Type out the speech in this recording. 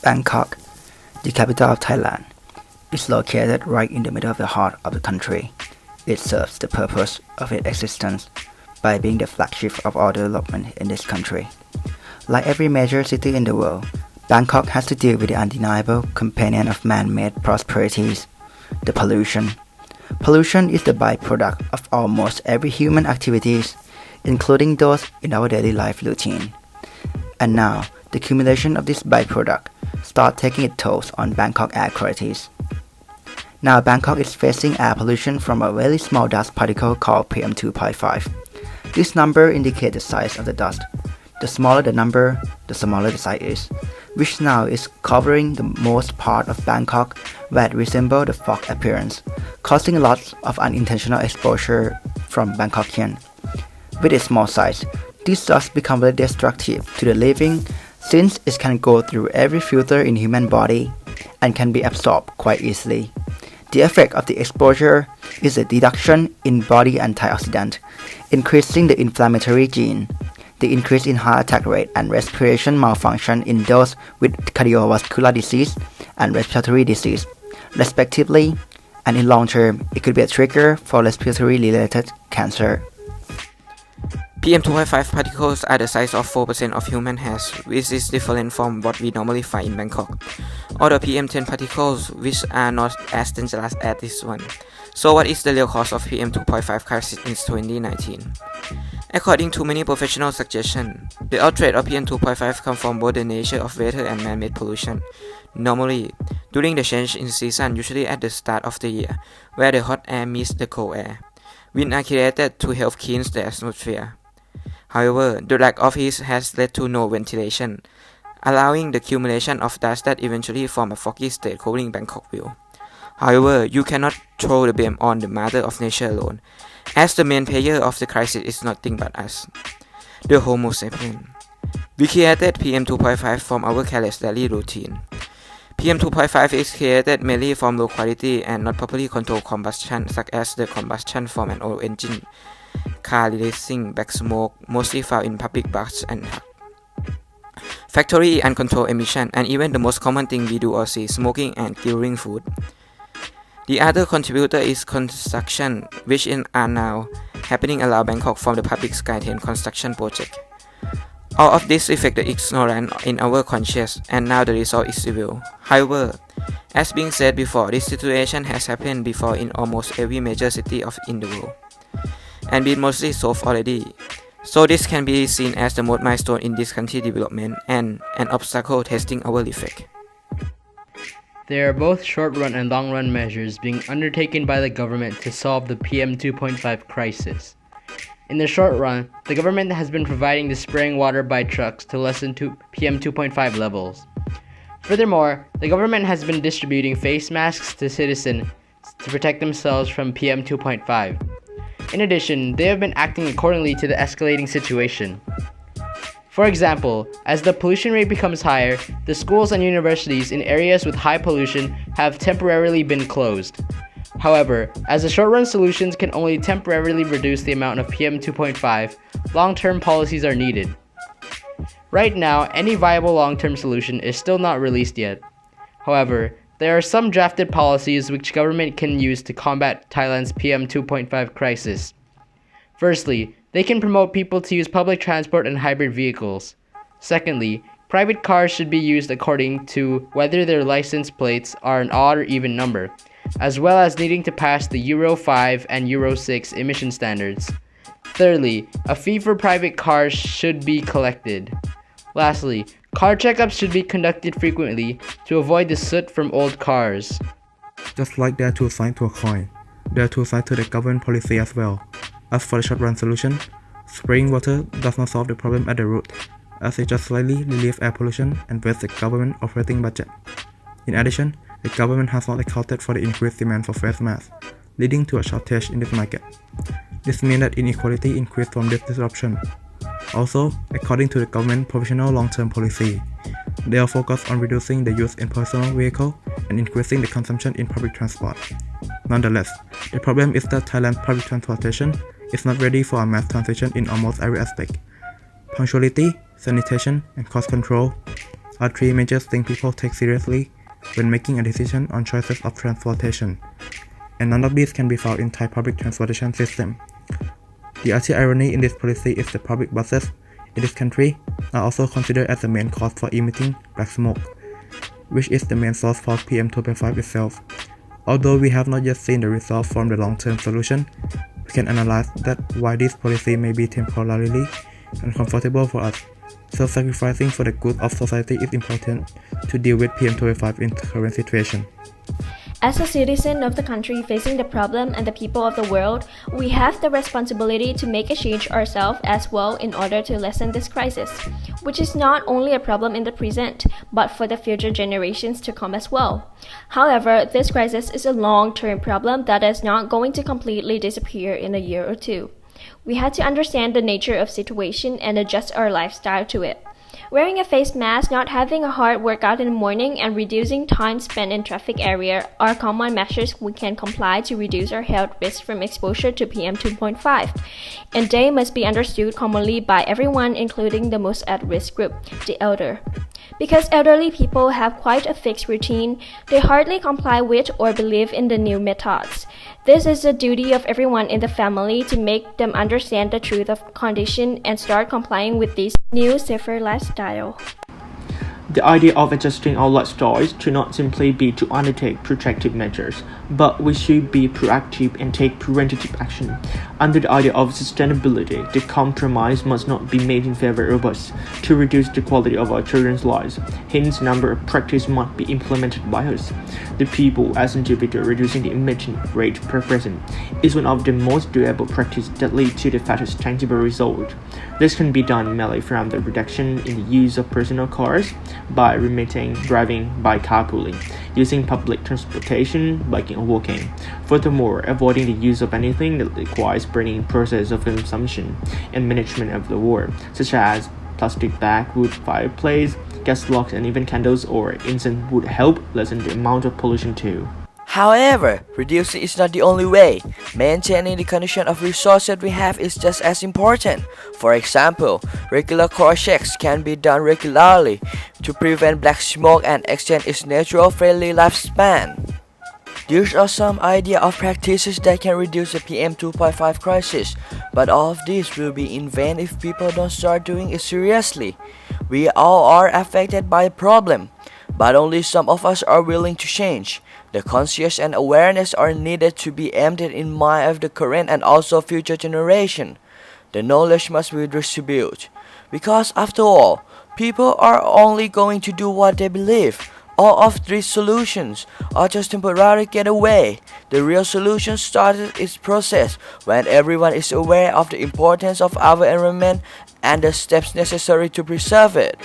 Bangkok, the capital of Thailand, is located right in the middle of the heart of the country. It serves the purpose of its existence by being the flagship of all development in this country. Like every major city in the world, Bangkok has to deal with the undeniable companion of man-made prosperities, the pollution. Pollution is the byproduct of almost every human activities, including those in our daily life routine. And now, the accumulation of this byproduct starts taking its toll on Bangkok air qualities. Now Bangkok is facing air pollution from a very small dust particle called PM2.5. This number indicates the size of the dust. The smaller the number, the smaller the size is, which now is covering the most part of Bangkok where it resembles the fog appearance, causing lots of unintentional exposure from Bangkokian. With its small size, this dust becomes very destructive to the living since it can go through every filter in human body and can be absorbed quite easily. The effect of the exposure is a reduction in body antioxidant, increasing the inflammatory gene, the increase in heart attack rate and respiration malfunction in those with cardiovascular disease and respiratory disease, respectively, and in long term, it could be a trigger for respiratory-related cancer. PM2.5 particles are the size of 4% of human hairs, which is different from what we normally find in Bangkok, or the PM10 particles, which are not as dangerous as this one. So what is the real cause of PM2.5 crisis in 2019? According to many professional suggestions, the outbreak of PM2.5 comes from both the nature of weather and man-made pollution. Normally, during the change in season, usually at the start of the year, where the hot air meets the cold air, winds are created to help cleanse the atmosphere. However, the lack of heat has led to no ventilation, allowing the accumulation of dust that eventually form a foggy state covering Bangkok view. However, you cannot throw the blame on the mother of nature alone, as the main player of the crisis is nothing but us, the Homo sapien. We created PM2.5 from our careless daily routine. PM2.5 is created mainly from low quality and not properly controlled combustion, such as the combustion from an old engine car releasing black smoke, mostly found in public baths and factory uncontrolled emission, and even the most common thing we do or see, smoking and grilling food. The other contributor is construction, which are now happening around Bangkok from the public skytrain construction project. All of this affect the ignorance in our conscience, and now the result is evil. However, as being said before, this situation has happened before in almost every major city in the world, and been mostly solved already. So this can be seen as the most milestone in this country development and an obstacle testing our effect. There are both short-run and long-run measures being undertaken by the government to solve the PM2.5 crisis. In the short run, the government has been providing the spraying water by trucks to lessen PM2.5 levels. Furthermore, the government has been distributing face masks to citizens to protect themselves from PM2.5. In addition, they have been acting accordingly to the escalating situation. For example, as the pollution rate becomes higher, the schools and universities in areas with high pollution have temporarily been closed. However, as the short-run solutions can only temporarily reduce the amount of PM2.5, long-term policies are needed. Right now, any viable long-term solution is still not released yet. However, there are some drafted policies which government can use to combat Thailand's PM2.5 crisis. Firstly, they can promote people to use public transport and hybrid vehicles. Secondly, private cars should be used according to whether their license plates are an odd or even number, as well as needing to pass the Euro 5 and Euro 6 emission standards. Thirdly, a fee for private cars should be collected. Lastly, car checkups should be conducted frequently to avoid the soot from old cars. Just like there are two sides to a coin, there are two sides to the government policy as well. As for the short-run solution, spraying water does not solve the problem at the root, as it just slightly relieves air pollution and wastes the government operating budget. In addition, the government has not accounted for the increased demand for face masks, leading to a shortage in this market. This means that inequality increased from this disruption. Also, according to the government provisional long-term policy, they are focused on reducing the use in personal vehicle and increasing the consumption in public transport. Nonetheless, the problem is that Thailand's public transportation is not ready for a mass transition in almost every aspect. Punctuality, sanitation, and cost control are three major things people take seriously when making a decision on choices of transportation, and none of these can be found in Thai public transportation system. The utter irony in this policy is the public buses in this country are also considered as the main cause for emitting black smoke, which is the main source for PM2.5 itself. Although we have not yet seen the results from the long-term solution, we can analyze that why this policy may be temporarily uncomfortable for us. So sacrificing for the good of society is important to deal with PM2.5 in the current situation. As a citizen of the country facing the problem and the people of the world, we have the responsibility to make a change ourselves as well in order to lessen this crisis, which is not only a problem in the present, but for the future generations to come as well. However, this crisis is a long-term problem that is not going to completely disappear in a year or two. We have to understand the nature of situation and adjust our lifestyle to it. Wearing a face mask, not having a hard workout in the morning, and reducing time spent in traffic area are common measures we can comply to reduce our health risk from exposure to PM2.5, and they must be understood commonly by everyone, including the most at-risk group, the elder. Because elderly people have quite a fixed routine, they hardly comply with or believe in the new methods. This is the duty of everyone in the family to make them understand the truth of condition and start complying with this new safer lifestyle. The idea of adjusting our lifestyles should not simply be to undertake protective measures, but we should be proactive and take preventative action. Under the idea of sustainability, the compromise must not be made in favor of us to reduce the quality of our children's lives. Hence, a number of practices must be implemented by us. The people as individuals reducing the emission rate per person is one of the most doable practices that lead to the fastest tangible result. This can be done mainly from the reduction in the use of personal cars, by limiting driving by carpooling, using public transportation, biking or walking. Furthermore, avoiding the use of anything that requires burning process of consumption and management of the war, such as plastic bag, wood fireplace, gas logs, and even candles or incense would help lessen the amount of pollution too. However, reducing is not the only way. Maintaining the condition of resources we have is just as important. For example, regular core checks can be done regularly to prevent black smoke and extend its natural friendly lifespan. These are some ideas of practices that can reduce the PM2.5 crisis, but all of this will be in vain if people don't start doing it seriously. We all are affected by the problem, but only some of us are willing to change. The conscience and awareness are needed to be aimed in mind of the current and also future generation. The knowledge must be distributed, because after all, people are only going to do what they believe. All of these solutions are just temporary getaway. The real solution started its process when everyone is aware of the importance of our environment and the steps necessary to preserve it.